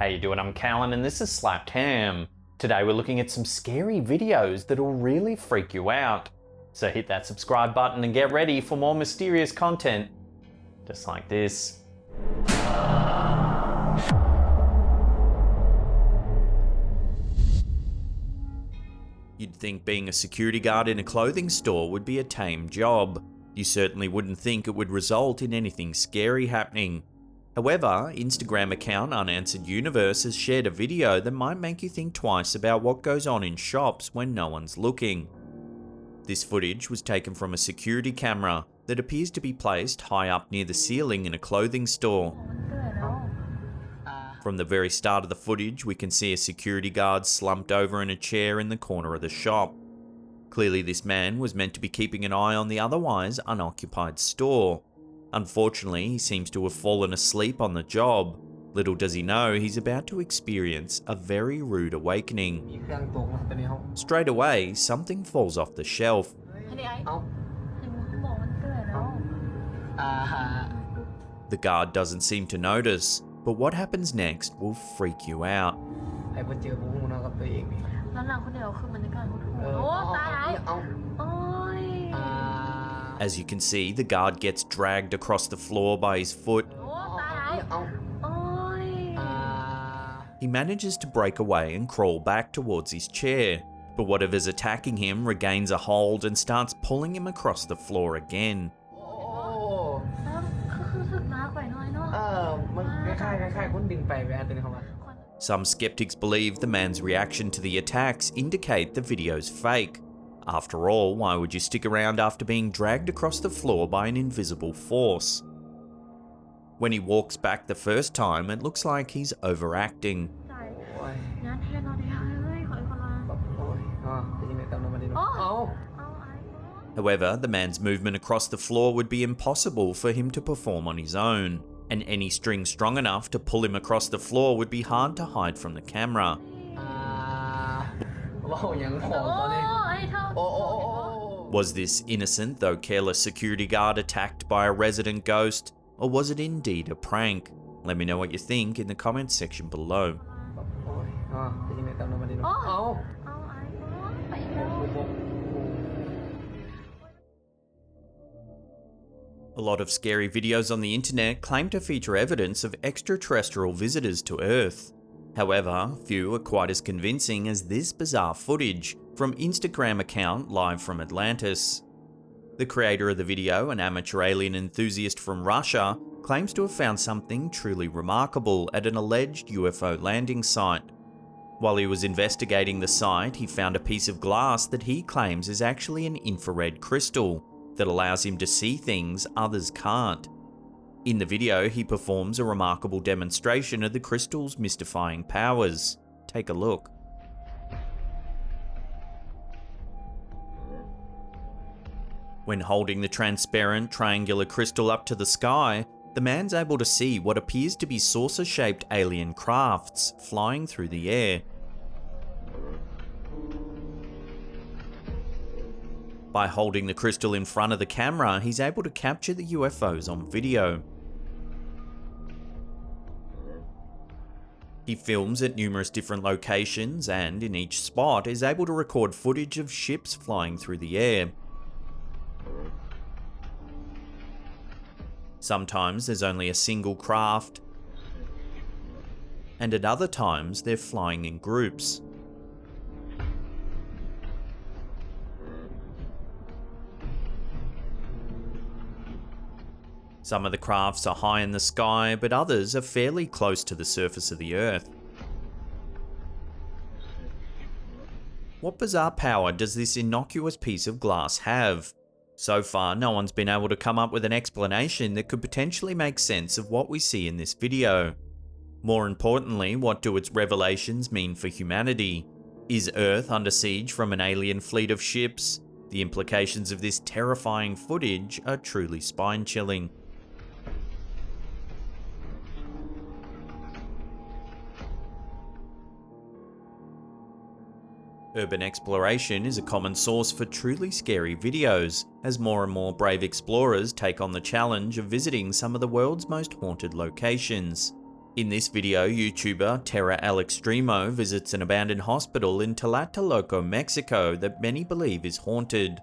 How you doing? I'm Callan and this is Slapped Ham. Today we're looking at some scary videos that'll really freak you out. So hit that subscribe button and get ready for more mysterious content, just like this. You'd think being a security guard in a clothing store would be a tame job. You certainly wouldn't think it would result in anything scary happening. However, Instagram account Unanswered Universe has shared a video that might make you think twice about what goes on in shops when no one's looking. This footage was taken from a security camera that appears to be placed high up near the ceiling in a clothing store. From the very start of the footage, we can see a security guard slumped over in a chair in the corner of the shop. Clearly this man was meant to be keeping an eye on the otherwise unoccupied store. Unfortunately, he seems to have fallen asleep on the job. Little does he know he's about to experience a very rude awakening. Straight away, something falls off the shelf. The guard doesn't seem to notice, but what happens next will freak you out. As you can see, the guard gets dragged across the floor by his foot. He manages to break away and crawl back towards his chair, but whatever's attacking him regains a hold and starts pulling him across the floor again. Some skeptics believe the man's reaction to the attacks indicate the video's fake. After all, why would you stick around after being dragged across the floor by an invisible force? When he walks back the first time, it looks like he's overacting. However, the man's movement across the floor would be impossible for him to perform on his own, and any string strong enough to pull him across the floor would be hard to hide from the camera. Was this innocent though careless security guard attacked by a resident ghost, or was it indeed a prank? Let me know what you think in the comments section below. A lot of scary videos on the internet claim to feature evidence of extraterrestrial visitors to Earth. However, few are quite as convincing as this bizarre footage from Instagram account Live from Atlantis. The creator of the video, an amateur alien enthusiast from Russia, claims to have found something truly remarkable at an alleged UFO landing site. While he was investigating the site, he found a piece of glass that he claims is actually an infrared crystal that allows him to see things others can't. In the video, he performs a remarkable demonstration of the crystal's mystifying powers. Take a look. When holding the transparent, triangular crystal up to the sky, the man's able to see what appears to be saucer-shaped alien crafts flying through the air. By holding the crystal in front of the camera, he's able to capture the UFOs on video. He films at numerous different locations and, in each spot, is able to record footage of ships flying through the air. Sometimes there's only a single craft, and at other times they're flying in groups. Some of the crafts are high in the sky, but others are fairly close to the surface of the Earth. What bizarre power does this innocuous piece of glass have? So far, no one's been able to come up with an explanation that could potentially make sense of what we see in this video. More importantly, what do its revelations mean for humanity? Is Earth under siege from an alien fleet of ships? The implications of this terrifying footage are truly spine-chilling. Urban exploration is a common source for truly scary videos, as more and more brave explorers take on the challenge of visiting some of the world's most haunted locations. In this video, YouTuber Terra Al Extremo visits an abandoned hospital in Tlatelolco, Mexico that many believe is haunted.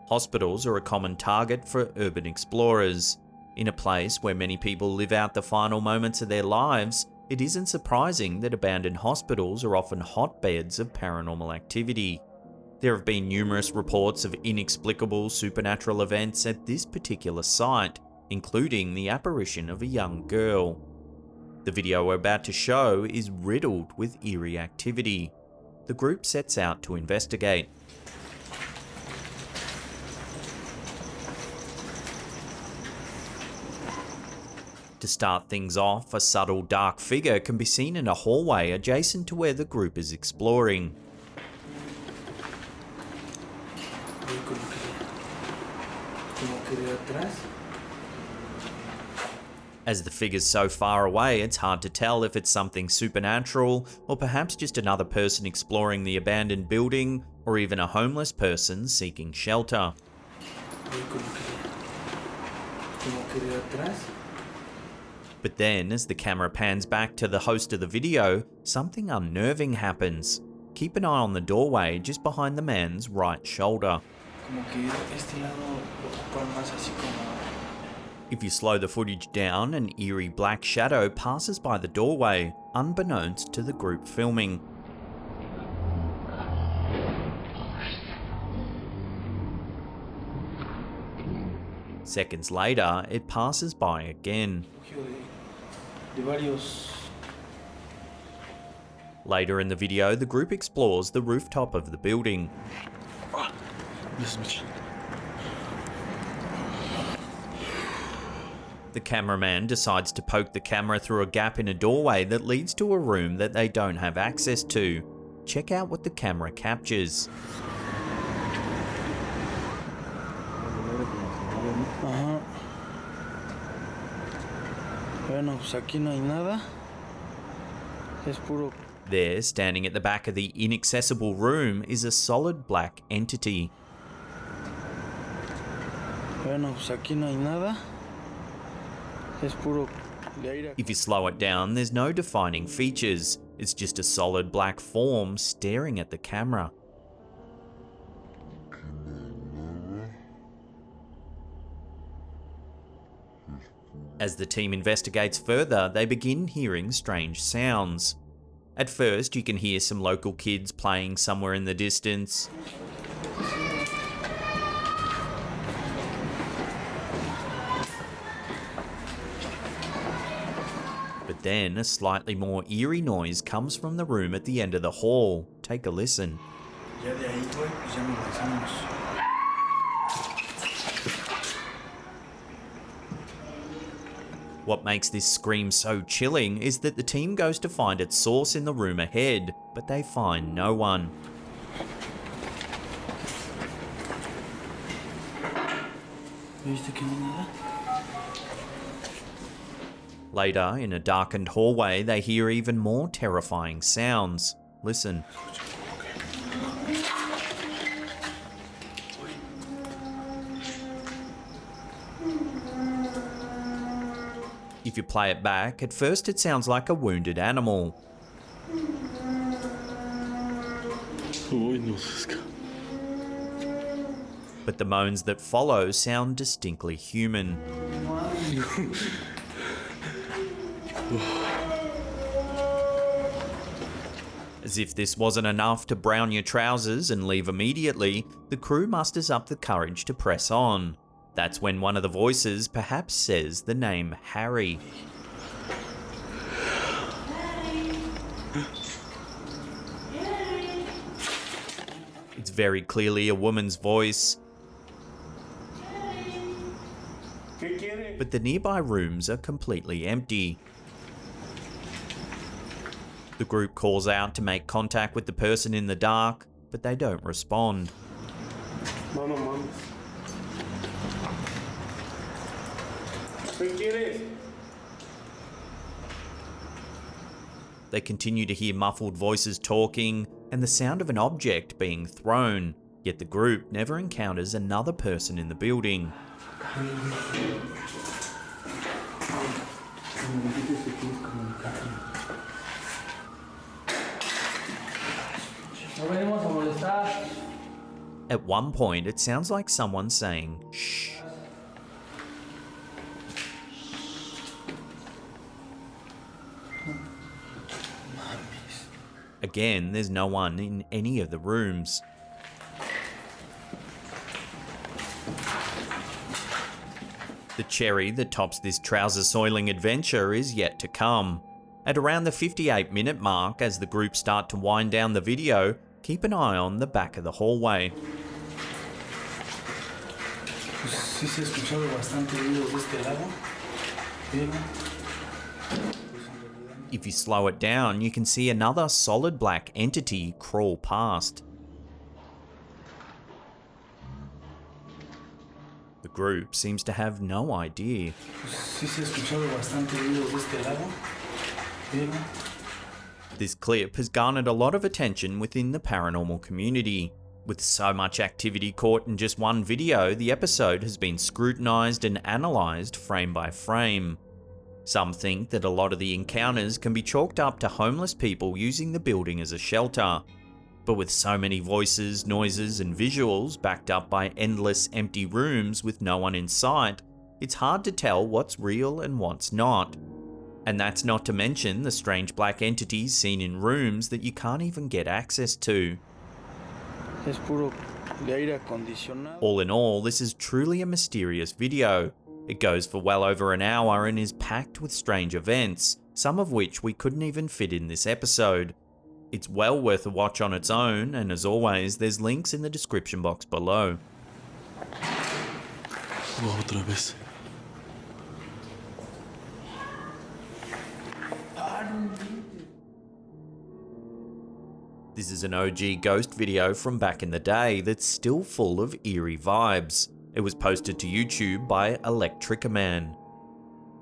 Hospitals are a common target for urban explorers. In a place where many people live out the final moments of their lives, it isn't surprising that abandoned hospitals are often hotbeds of paranormal activity. There have been numerous reports of inexplicable supernatural events at this particular site, including the apparition of a young girl. The video we're about to show is riddled with eerie activity. The group sets out to investigate. To start things off, a subtle dark figure can be seen in a hallway adjacent to where the group is exploring. As the figure's so far away, it's hard to tell if it's something supernatural, or perhaps just another person exploring the abandoned building, or even a homeless person seeking shelter. But then, as the camera pans back to the host of the video, something unnerving happens. Keep an eye on the doorway just behind the man's right shoulder. If you slow the footage down, an eerie black shadow passes by the doorway, unbeknownst to the group filming. Seconds later, it passes by again. Later in the video, the group explores the rooftop of the building. The cameraman decides to poke the camera through a gap in a doorway that leads to a room that they don't have access to. Check out what the camera captures. There, standing at the back of the inaccessible room, is a solid black entity. If you slow it down, there's no defining features. It's just a solid black form staring at the camera. As the team investigates further, they begin hearing strange sounds. At first, you can hear some local kids playing somewhere in the distance. But then, a slightly more eerie noise comes from the room at the end of the hall. Take a listen. What makes this scream so chilling is that the team goes to find its source in the room ahead, but they find no one. Later, in a darkened hallway, they hear even more terrifying sounds. Listen. If you play it back, at first it sounds like a wounded animal. But the moans that follow sound distinctly human. As if this wasn't enough to brown your trousers and leave immediately, the crew musters up the courage to press on. That's when one of the voices perhaps says the name Harry. It's very clearly a woman's voice. But the nearby rooms are completely empty. The group calls out to make contact with the person in the dark, but they don't respond. They continue to hear muffled voices talking and the sound of an object being thrown, yet the group never encounters another person in the building. At one point, it sounds like someone saying, "Shh." Again, there's no one in any of the rooms. The cherry that tops this trouser-soiling adventure is yet to come. At around the 58-minute mark, as the group start to wind down the video, keep an eye on the back of the hallway. If you slow it down, you can see another solid black entity crawl past. The group seems to have no idea. This clip has garnered a lot of attention within the paranormal community. With so much activity caught in just one video, the episode has been scrutinized and analyzed frame by frame. Some think that a lot of the encounters can be chalked up to homeless people using the building as a shelter. But with so many voices, noises, and visuals backed up by endless empty rooms with no one in sight, it's hard to tell what's real and what's not. And that's not to mention the strange black entities seen in rooms that you can't even get access to. All in all, this is truly a mysterious video. It goes for well over an hour and is packed with strange events, some of which we couldn't even fit in this episode. It's well worth a watch on its own, and as always, there's links in the description box below. Otra vez. This is an OG ghost video from back in the day that's still full of eerie vibes. It was posted to YouTube by Electrica Man.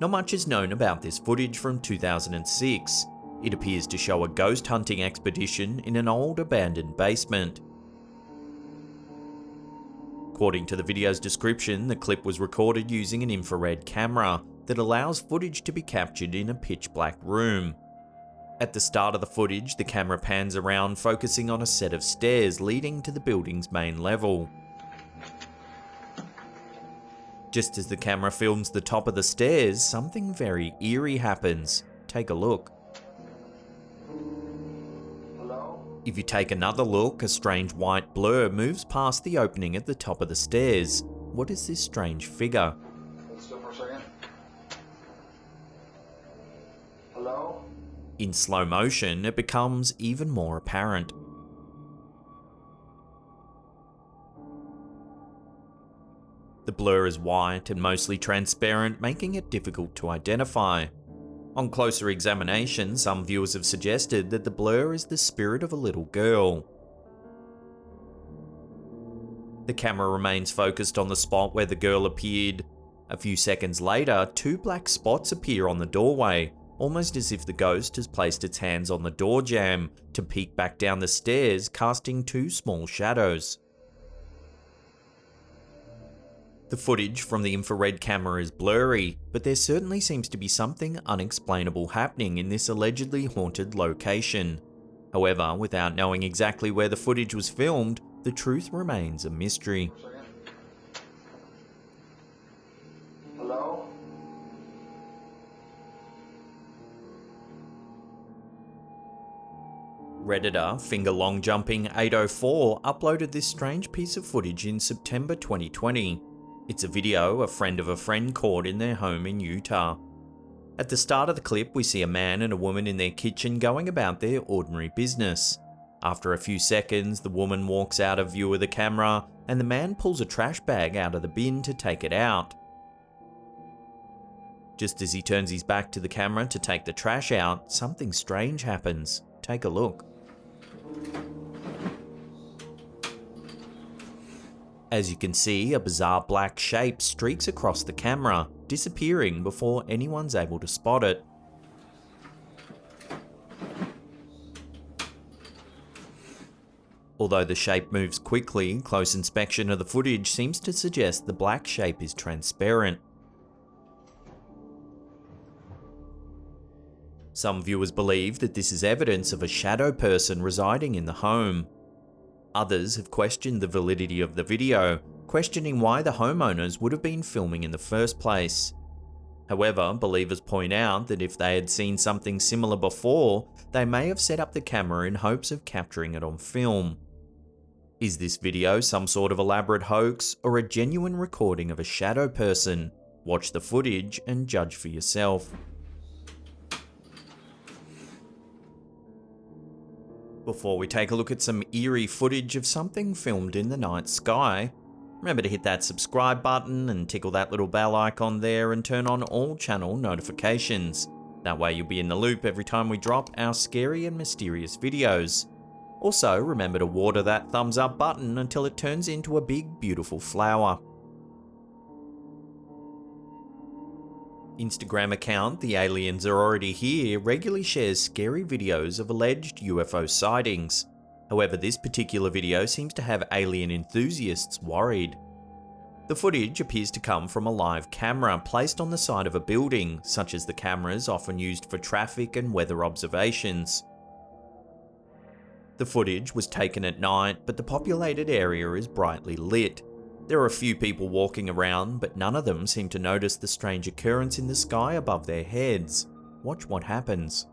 Not much is known about this footage from 2006. It appears to show a ghost hunting expedition in an old abandoned basement. According to the video's description, the clip was recorded using an infrared camera that allows footage to be captured in a pitch black room. At the start of the footage, the camera pans around, focusing on a set of stairs leading to the building's main level. Just as the camera films the top of the stairs, something very eerie happens. Take a look. If you take another look, a strange white blur moves past the opening at the top of the stairs. What is this strange figure? Still for a second. Hello? In slow motion, it becomes even more apparent. The blur is white and mostly transparent, making it difficult to identify. On closer examination, some viewers have suggested that the blur is the spirit of a little girl. The camera remains focused on the spot where the girl appeared. A few seconds later, two black spots appear on the doorway, almost as if the ghost has placed its hands on the door jamb to peek back down the stairs, casting two small shadows. The footage from the infrared camera is blurry, but there certainly seems to be something unexplainable happening in this allegedly haunted location. However, without knowing exactly where the footage was filmed, the truth remains a mystery. Hello? Redditor Fingerlongjumping804 uploaded this strange piece of footage in September 2020. It's a video a friend of a friend caught in their home in Utah. At the start of the clip, we see a man and a woman in their kitchen going about their ordinary business. After a few seconds, the woman walks out of view of the camera, and the man pulls a trash bag out of the bin to take it out. Just as he turns his back to the camera to take the trash out, something strange happens. Take a look. As you can see, a bizarre black shape streaks across the camera, disappearing before anyone's able to spot it. Although the shape moves quickly, close inspection of the footage seems to suggest the black shape is transparent. Some viewers believe that this is evidence of a shadow person residing in the home. Others have questioned the validity of the video, questioning why the homeowners would have been filming in the first place. However, believers point out that if they had seen something similar before, they may have set up the camera in hopes of capturing it on film. Is this video some sort of elaborate hoax or a genuine recording of a shadow person? Watch the footage and judge for yourself. Before we take a look at some eerie footage of something filmed in the night sky, remember to hit that subscribe button and tickle that little bell icon there and turn on all channel notifications. That way you'll be in the loop every time we drop our scary and mysterious videos. Also, remember to water that thumbs up button until it turns into a big, beautiful flower. Instagram account The Aliens Are Already Here regularly shares scary videos of alleged UFO sightings. However, this particular video seems to have alien enthusiasts worried. The footage appears to come from a live camera placed on the side of a building, such as the cameras often used for traffic and weather observations. The footage was taken at night, but the populated area is brightly lit. There are a few people walking around, but none of them seem to notice the strange occurrence in the sky above their heads. Watch what happens.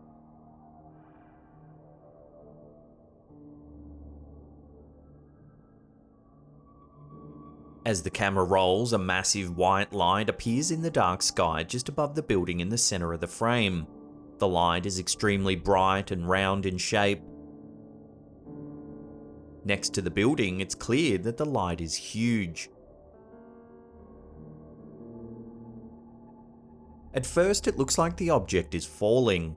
As the camera rolls, a massive white light appears in the dark sky just above the building in the center of the frame. The light is extremely bright and round in shape. Next to the building, it's clear that the light is huge. At first, it looks like the object is falling.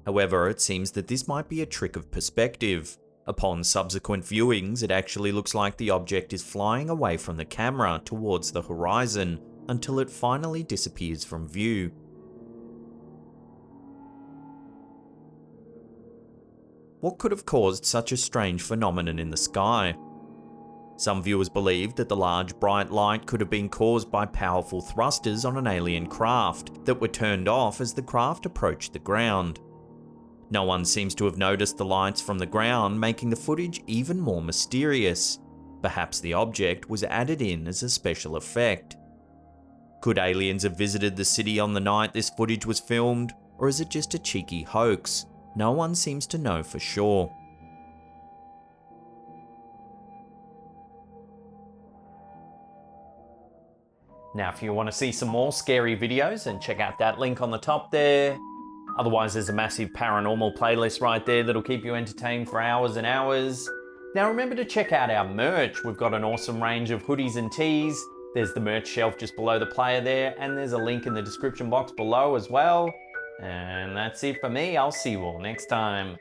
However, it seems that this might be a trick of perspective. Upon subsequent viewings, it actually looks like the object is flying away from the camera towards the horizon until it finally disappears from view. What could have caused such a strange phenomenon in the sky? Some viewers believe that the large bright light could have been caused by powerful thrusters on an alien craft that were turned off as the craft approached the ground. No one seems to have noticed the lights from the ground, making the footage even more mysterious. Perhaps the object was added in as a special effect. Could aliens have visited the city on the night this footage was filmed, or is it just a cheeky hoax? No one seems to know for sure. Now, if you want to see some more scary videos, then check out that link on the top there. Otherwise, there's a massive paranormal playlist right there that'll keep you entertained for hours and hours. Now, remember to check out our merch. We've got an awesome range of hoodies and tees. There's the merch shelf just below the player there, and there's a link in the description box below as well. And that's it for me. I'll see you all next time.